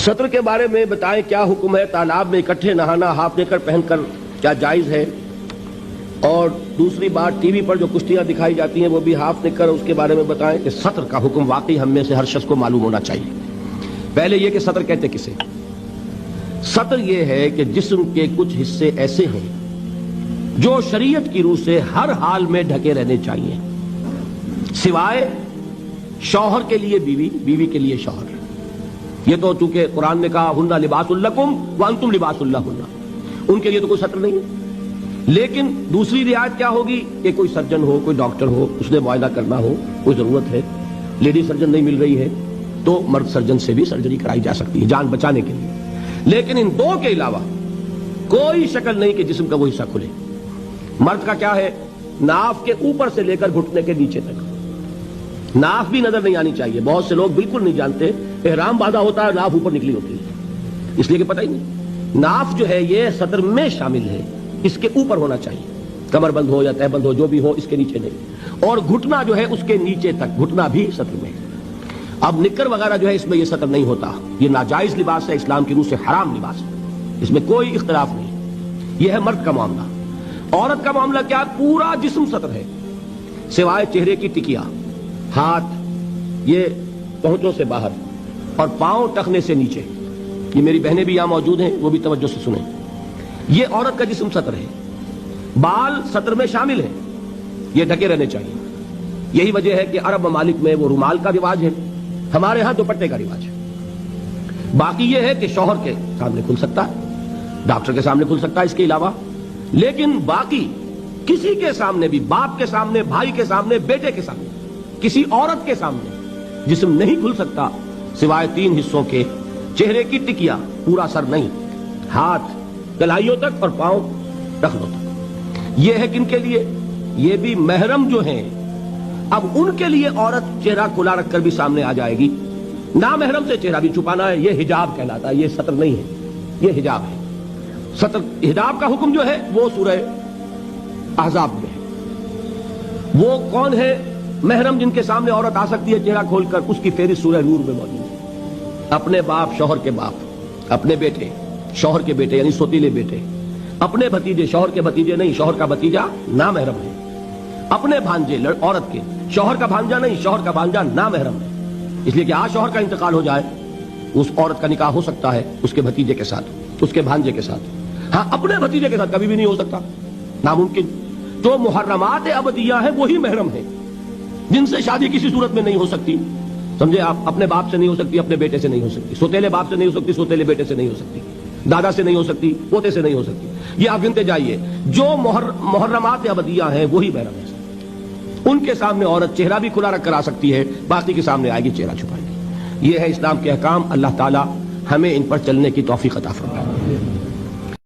सत्र के बारे में बताएं, क्या हुक्म है? तालाब में इकट्ठे नहाना हाफ नेकर पहनकर क्या जायज है? और दूसरी बात, टीवी पर जो कुश्तियां दिखाई जाती हैं वो भी हाफ नेकर, उसके बारे में बताएं कि सत्र का हुक्म वाकई हम में से हर शख्स को मालूम होना चाहिए। पहले ये कि सत्र कहते किसे? सत्र ये है कि जिस्म के कुछ हिस्से ऐसे हैं जो शरीयत की रूह से हर हाल में ढके रहने चाहिए, सिवाय शौहर के लिए बीवी, बीवी के लिए शौहर। ये तो चूंकि कुरान ने कहा हुन्ना लिबासुल लकुम व अंतुम लिबासुल लहुन्ना, उनके लिए तो कोई सत्र नहीं है। लेकिन दूसरी रियायत क्या होगी कि कोई सर्जन हो, कोई डॉक्टर हो, उसने मुआयना करना हो, कोई जरूरत है, लेडी सर्जन नहीं मिल रही है तो मर्द सर्जन से भी सर्जरी कराई जा सकती है जान बचाने के लिए। लेकिन इन दो के अलावा कोई शक्ल नहीं कि जिस्म का वो हिस्सा खुले। मर्द का क्या है? नाफ के ऊपर से लेकर घुटने के नीचे तक नाफ भी नजर नहीं आनी चाहिए। बहुत से लोग बिल्कुल नहीं जानते, एहराम बांधा होता है, नाफ ऊपर निकली होती है, इसलिए कि पता ही नहीं। नाफ जो है ये सत्र में शामिल है, इसके ऊपर होना चाहिए, कमर बंद हो या तह बंद हो जो भी हो, इसके नीचे नहीं। और घुटना जो है उसके नीचे तक, घुटना भी सत्र में। अब निक्कर वगैरह जो है इसमें ये सत्र नहीं होता, ये नाजायज लिबास है, इस्लाम की रूह से हराम लिबास है, इसमें कोई इख्तिलाफ नहीं। यह है मर्द का मामला। औरत का मामला क्या? पूरा जिस्म सत्र है सिवाय चेहरे की टिकिया, हाथ ये पहुंचों से बाहर और पांव टखने से नीचे। ये मेरी बहनें भी यहां मौजूद हैं, वो भी तवज्जो से सुने। ये औरत का जिस्म सत्र है, बाल सत्र में शामिल है, ये ढके रहने चाहिए। यही वजह है कि अरब ममालिक में वो रुमाल का रिवाज है, हमारे यहां दुपट्टे का रिवाज है। बाकी ये है कि शौहर के सामने खुल सकता है, डॉक्टर के सामने खुल सकता है, इसके अलावा। लेकिन बाकी किसी के सामने भी, बाप के सामने, भाई के सामने, बेटे के सामने, किसी औरत के सामने जिस्म नहीं खुल सकता सिवाय तीन हिस्सों के, चेहरे की टिकिया, पूरा सर नहीं, हाथ कलाइयों तक और पांव टखनों तक। यह है किनके लिए? ये भी महरम जो हैं। अब उनके लिए औरत चेहरा खुला रखकर भी सामने आ जाएगी, ना महरम से चेहरा भी छुपाना है, यह हिजाब कहलाता है, यह सत्र नहीं है, यह हिजाब है। सत्र हिजाब का हुक्म जो है वो सूरह अहज़ाब में है। वो कौन है महरम जिनके सामने औरत आ सकती है चेहरा खोलकर? उसकी फेरिस्त सूरह नूर में मौजूद है। अपने बाप, शौहर के बाप, अपने बेटे, शौहर के बेटे यानी सोतीले बेटे, अपने भतीजे, शौहर के भतीजे नहीं, शौहर का भतीजा ना महरम है, अपने भांजे औरत के, शौहर का भांजा नहीं, शौहर का भांजा ना महरम है। इसलिए कि आज शौहर का इंतकाल हो जाए, उस औरत का निकाह हो सकता है उसके भतीजे के साथ, उसके भांजे के साथ। हाँ, अपने भतीजे के साथ कभी भी नहीं हो सकता, नामुमकिन। जो मुहर्रमात अबदिया है वही महरम है, जिनसे शादी किसी सूरत में नहीं हो सकती। समझे आप? अपने बाप से नहीं हो सकती, अपने बेटे से नहीं हो सकती, सोतेले बाप से नहीं हो सकती, सोतेले बेटे से नहीं हो सकती, दादा से नहीं हो सकती, पोते से नहीं हो सकती। ये आप गिनते जाइए। जो मुहर्रमात अबदिया हैं वही महरम है। उनके सामने औरत चेहरा भी खुला रख कर आ सकती है, बाकी के सामने आएगी चेहरा छुपाएगी। ये है इस्लाम के अहकाम। अल्लाह ताला हमें इन पर चलने की तौफीक अता फरमाए।